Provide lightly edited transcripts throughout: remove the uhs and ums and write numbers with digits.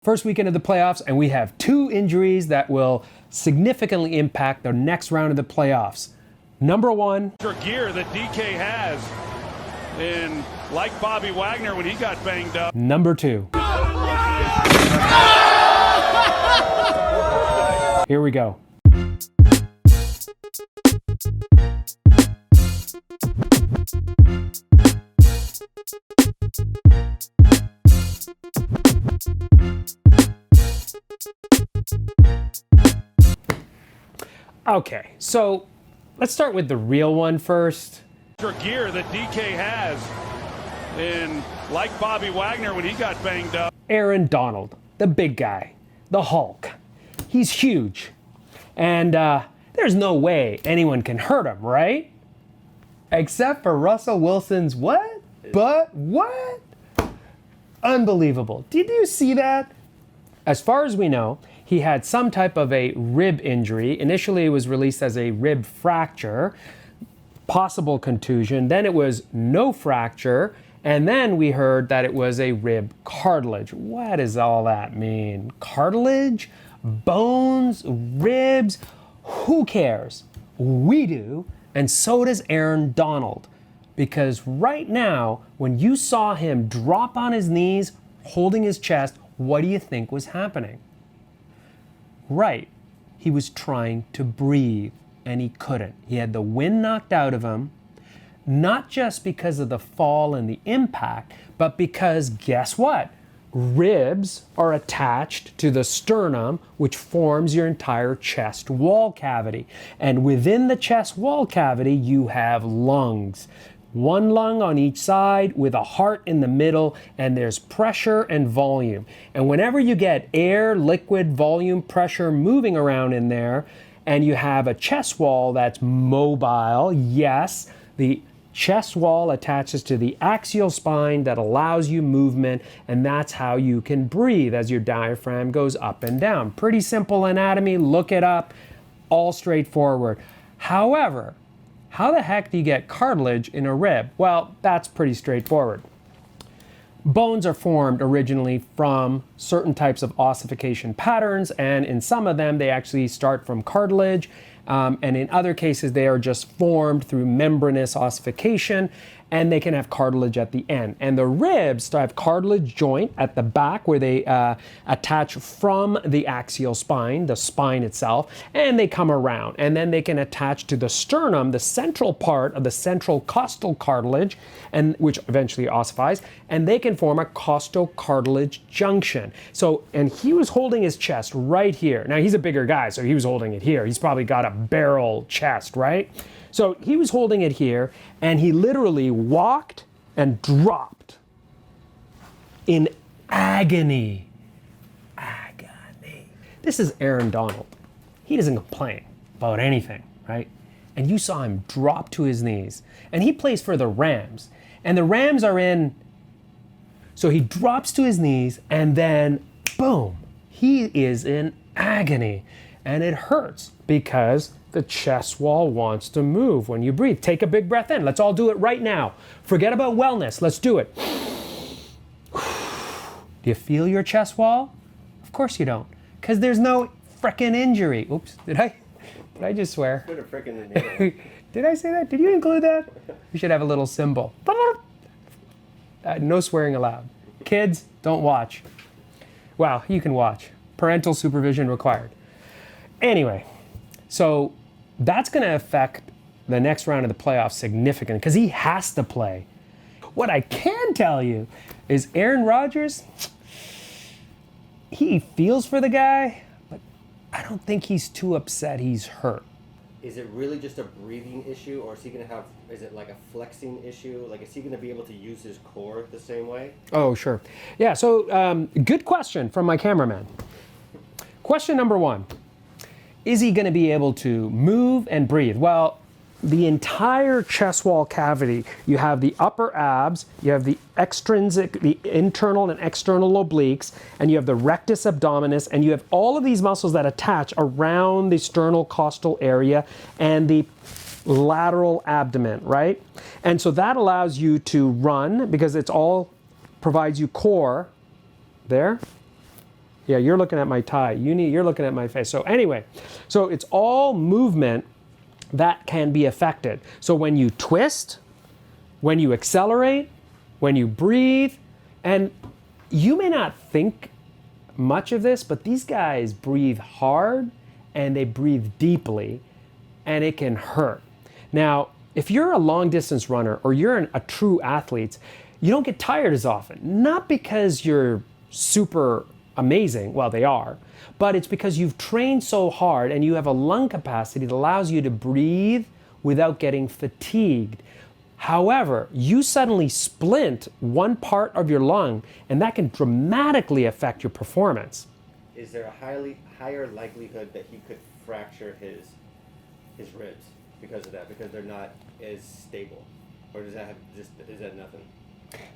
First weekend of the playoffs, and we have two injuries that will significantly impact the next round of the playoffs. Number one, gear that DK has, and like Bobby Wagner when he got banged up. Number two. Here we go. Okay, so let's start with the real one first. Gear that DK has, and like Bobby Wagner when he got banged up. Aaron Donald, the big guy, the Hulk. He's huge, and there's no way anyone can hurt him, right? Except for Russell Wilson's what? But what? Unbelievable. Did you see that? As far as we know, he had some type of a rib injury. Initially, it was released as a rib fracture, possible contusion. Then it was no fracture. And then we heard that it was a rib cartilage. What does all that mean? Cartilage? Bones? Ribs? Who cares? We do, and so does Aaron Donald. Because right now, when you saw him drop on his knees, holding his chest, what do you think was happening? Right, he was trying to breathe, and he couldn't. He had the wind knocked out of him, not just because of the fall and the impact, but because, guess what? Ribs are attached to the sternum, which forms your entire chest wall cavity. And within the chest wall cavity, you have lungs. One lung on each side with a heart in the middle, and there's pressure and volume. And whenever you get air, liquid, volume, pressure moving around in there, and you have a chest wall that's mobile, yes, the chest wall attaches to the axial spine that allows you movement, and that's how you can breathe as your diaphragm goes up and down. Pretty simple anatomy, look it up, all straightforward. However, how the heck do you get cartilage in a rib? Well, that's pretty straightforward. Bones are formed originally from certain types of ossification patterns, and in some of them, they actually start from cartilage, and in other cases, they are just formed through membranous ossification, and they can have cartilage at the end. And the ribs have cartilage joint at the back where they attach from the axial spine, the spine itself, and they come around. And then they can attach to the sternum, the central part of the central costal cartilage, and which eventually ossifies, and they can form a costocartilage junction. So, and he was holding his chest right here. Now, he's a bigger guy, so he was holding it here. He's probably got a barrel chest, right? So he was holding it here, and he literally walked and dropped in agony. Agony. This is Aaron Donald. He doesn't complain about anything, right? And you saw him drop to his knees. And he plays for the Rams. And the Rams are in... So he drops to his knees, and then, boom, he is in agony. And it hurts because the chest wall wants to move when you breathe. Take a big breath in. Let's all do it right now. Forget about wellness. Let's do it. Do you feel your chest wall? Of course you don't, because there's no frickin' injury. Oops, did I just swear? Put a frickin' in there. Did I say that? Did you include that? We should have a little symbol. No swearing allowed. Kids, don't watch. Well, you can watch. Parental supervision required. Anyway, so that's going to affect the next round of the playoffs significantly because he has to play. What I can tell you is Aaron Rodgers, he feels for the guy, but I don't think he's too upset he's hurt. Is it really just a breathing issue, or is he going to have, is it like a flexing issue? Like, is he going to be able to use his core the same way? Oh, sure. Yeah, so good question from my cameraman. Question number one. Is he going to be able to move and breathe? Well, the entire chest wall cavity, you have the upper abs, you have the extrinsic, the internal and external obliques, and you have the rectus abdominis, and you have all of these muscles that attach around the sternocostal area and the lateral abdomen, right? And so that allows you to run because it's all provides you core there Yeah, you're looking at my tie. You're looking at my face. So anyway, so it's all movement that can be affected. So when you twist, when you accelerate, when you breathe, and you may not think much of this, but these guys breathe hard and they breathe deeply, and it can hurt. Now, if you're a long distance runner or you're a true athlete, you don't get tired as often. Not because you're super amazing, well, they are, but it's because you've trained so hard and you have a lung capacity that allows you to breathe without getting fatigued. However, you suddenly splint one part of your lung, and that can dramatically affect your performance. Is there a higher likelihood that he could fracture his ribs because of that? Because they're not as stable, or is that nothing?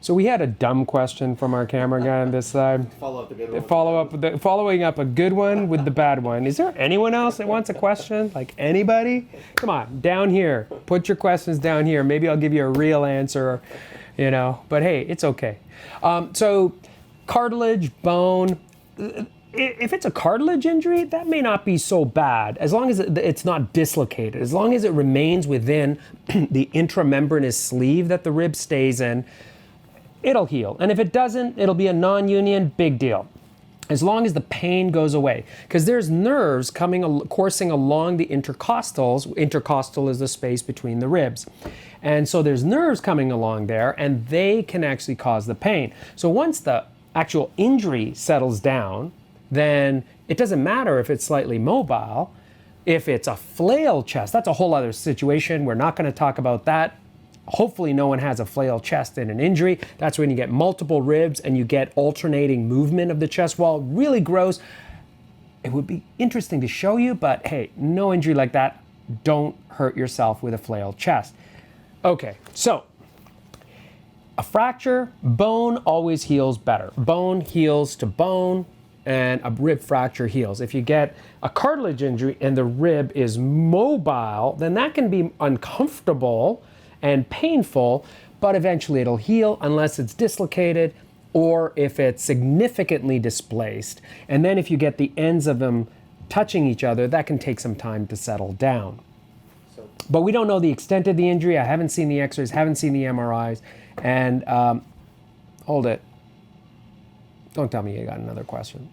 So we had a dumb question from our camera guy on this side. Follow up the good one. Following up a good one with the bad one. Is there anyone else that wants a question? Like anybody? Come on, down here. Put your questions down here. Maybe I'll give you a real answer, you know. But hey, it's okay. So cartilage, bone. If it's a cartilage injury, that may not be so bad, as long as it's not dislocated. As long as it remains within the intramembranous sleeve that the rib stays in, it'll heal. And if it doesn't, it'll be a non-union, big deal. As long as the pain goes away. Because there's nerves coursing along the intercostals. Intercostal is the space between the ribs. And so there's nerves coming along there, and they can actually cause the pain. So once the actual injury settles down, then it doesn't matter if it's slightly mobile. If it's a flail chest, that's a whole other situation. We're not going to talk about that. Hopefully no one has a flail chest in an injury. That's when you get multiple ribs and you get alternating movement of the chest wall. Really gross. It would be interesting to show you, but hey, no injury like that. Don't hurt yourself with a flail chest. Okay, so a fracture, bone always heals better. Bone heals to bone, and a rib fracture heals. If you get a cartilage injury and the rib is mobile, then that can be uncomfortable and painful, but eventually it'll heal unless it's dislocated or if it's significantly displaced. And then if you get the ends of them touching each other, that can take some time to settle down. But we don't know the extent of the injury. I haven't seen the x-rays, haven't seen the MRIs, and hold it. Don't tell me you got another question.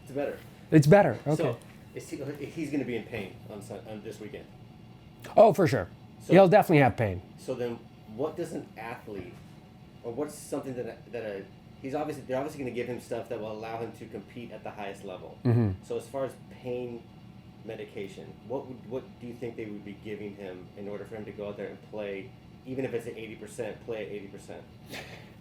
It's better. It's better, okay. So he's going to be in pain on this weekend. Oh, for sure. So, he'll definitely have pain. So then, what does an athlete, or what's something they're obviously going to give him stuff that will allow him to compete at the highest level. Mm-hmm. So as far as pain medication, what do you think they would be giving him in order for him to go out there and play, even if it's at 80%, play at 80%?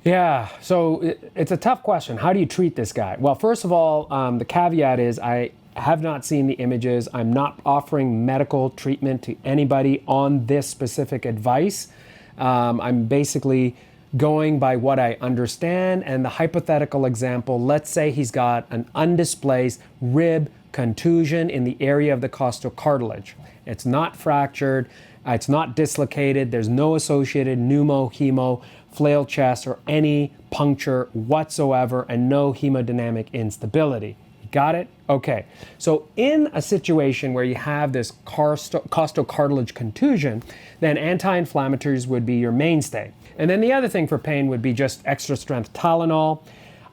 Yeah, so it's a tough question. How do you treat this guy? Well, first of all, the caveat is I have not seen the images. I'm not offering medical treatment to anybody on this specific advice. I'm basically going by what I understand, and the hypothetical example, let's say he's got an undisplaced rib contusion in the area of the costocartilage. It's not fractured, it's not dislocated, there's no associated pneumo, hemo, flail chest, or any puncture whatsoever, and no hemodynamic instability. Got it? Okay. So in a situation where you have this costocartilage contusion, then anti-inflammatories would be your mainstay. And then the other thing for pain would be just extra strength Tylenol.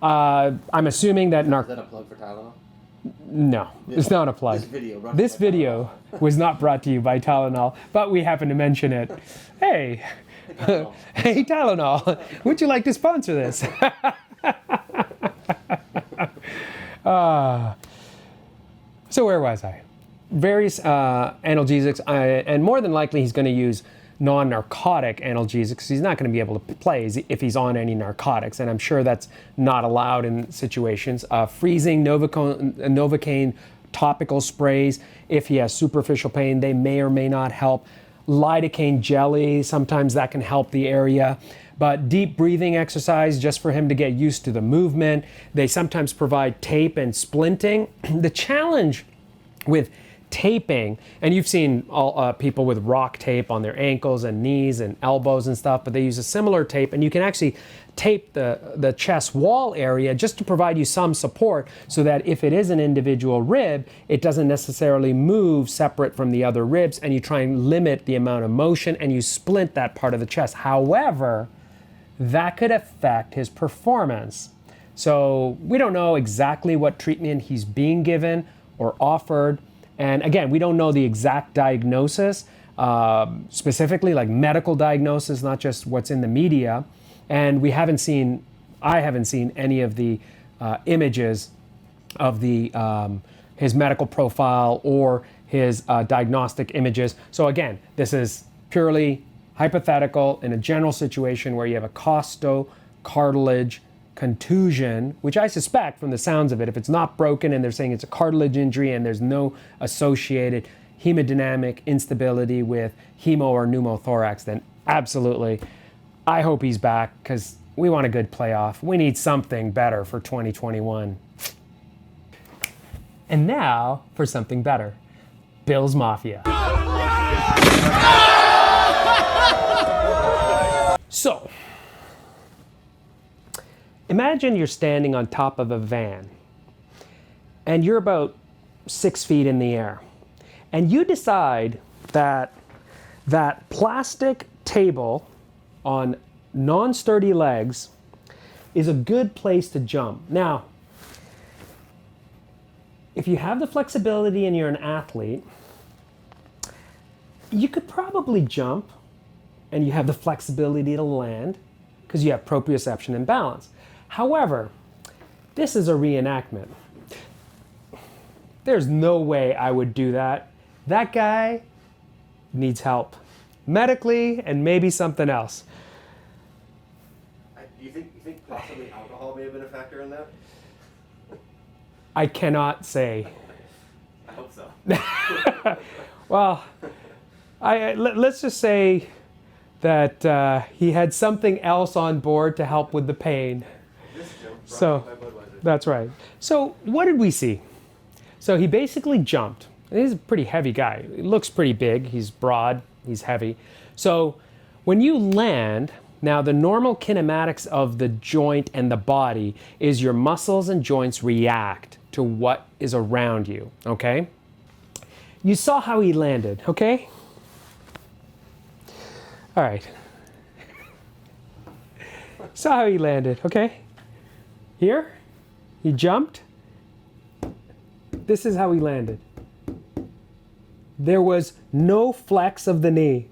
I'm assuming that... Is that a plug for Tylenol? No, it's not a plug. This video was not brought to you by Tylenol, but we happen to mention it. Hey, hey Tylenol, would you like to sponsor this? So where was I? Various analgesics, and more than likely he's going to use non-narcotic analgesics. He's not going to be able to play if he's on any narcotics, and I'm sure that's not allowed in situations. Freezing Novocaine topical sprays, if he has superficial pain, they may or may not help. Lidocaine jelly, sometimes that can help the area. But deep breathing exercise just for him to get used to the movement. They sometimes provide tape and splinting. The challenge with taping, and you've seen all, people with rock tape on their ankles and knees and elbows and stuff, but they use a similar tape, and you can actually tape the chest wall area just to provide you some support so that if it is an individual rib, it doesn't necessarily move separate from the other ribs, and you try and limit the amount of motion and you splint that part of the chest. However, that could affect his performance. So we don't know exactly what treatment he's being given or offered. And again, we don't know the exact diagnosis, specifically like medical diagnosis, not just what's in the media. And I haven't seen any of the images of his medical profile or his diagnostic images. So again, this is purely hypothetical in a general situation where you have a costocartilage contusion, which I suspect from the sounds of it, if it's not broken and they're saying it's a cartilage injury and there's no associated hemodynamic instability with hemo or pneumothorax, then absolutely, I hope he's back because we want a good playoff. We need something better for 2021. And now for something better. Bills Mafia. So, imagine you're standing on top of a van and you're about 6 feet in the air, and you decide that that plastic table on non-sturdy legs is a good place to jump. Now, if you have the flexibility and you're an athlete, you could probably jump and you have the flexibility to land because you have proprioception and balance. However, this is a reenactment. There's no way I would do that. That guy needs help, medically and maybe something else. You think possibly alcohol may have been a factor in that? I cannot say. I hope so. Well, let's just say that he had something else on board to help with the pain. So that's right. So what did we see? So he basically jumped. He's a pretty heavy guy. He looks pretty big. He's broad. He's heavy. So when you land, now the normal kinematics of the joint and the body is your muscles and joints react to what is around you, okay? You saw how he landed, okay? All right. Saw how he landed, okay? Here, he jumped. This is how he landed. There was no flex of the knee.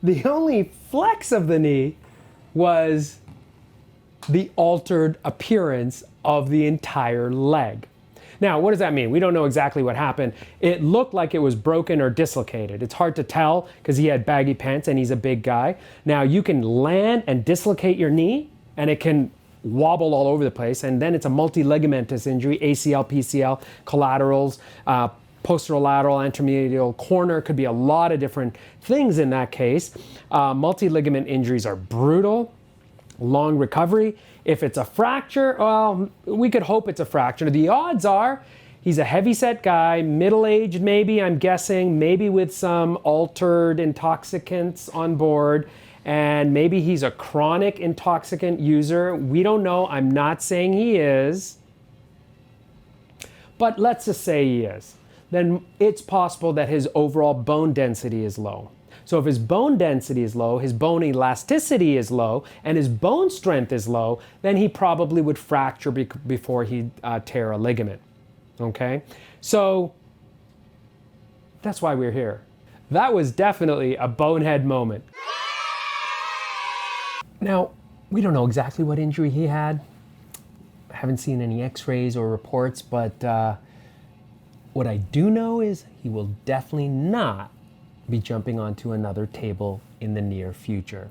The only flex of the knee was the altered appearance of the entire leg. Now, what does that mean? We don't know exactly what happened. It looked like it was broken or dislocated. It's hard to tell because he had baggy pants and he's a big guy. Now, you can land and dislocate your knee and it can wobble all over the place, and then it's a multi-ligamentous injury, ACL, PCL, collaterals, posterolateral, anteromedial corner. Could be a lot of different things in that case. Multi-ligament injuries are brutal, long recovery. If it's a fracture, well, we could hope it's a fracture. The odds are he's a heavy-set guy, middle-aged maybe, I'm guessing, maybe with some altered intoxicants on board, and maybe he's a chronic intoxicant user. We don't know. I'm not saying he is, but let's just say he is. Then it's possible that his overall bone density is low. So if his bone density is low, his bone elasticity is low, and his bone strength is low, then he probably would fracture before he'd tear a ligament, okay? So that's why we're here. That was definitely a bonehead moment. Now, we don't know exactly what injury he had. I haven't seen any x-rays or reports, but what I do know is he will definitely not be jumping onto another table in the near future.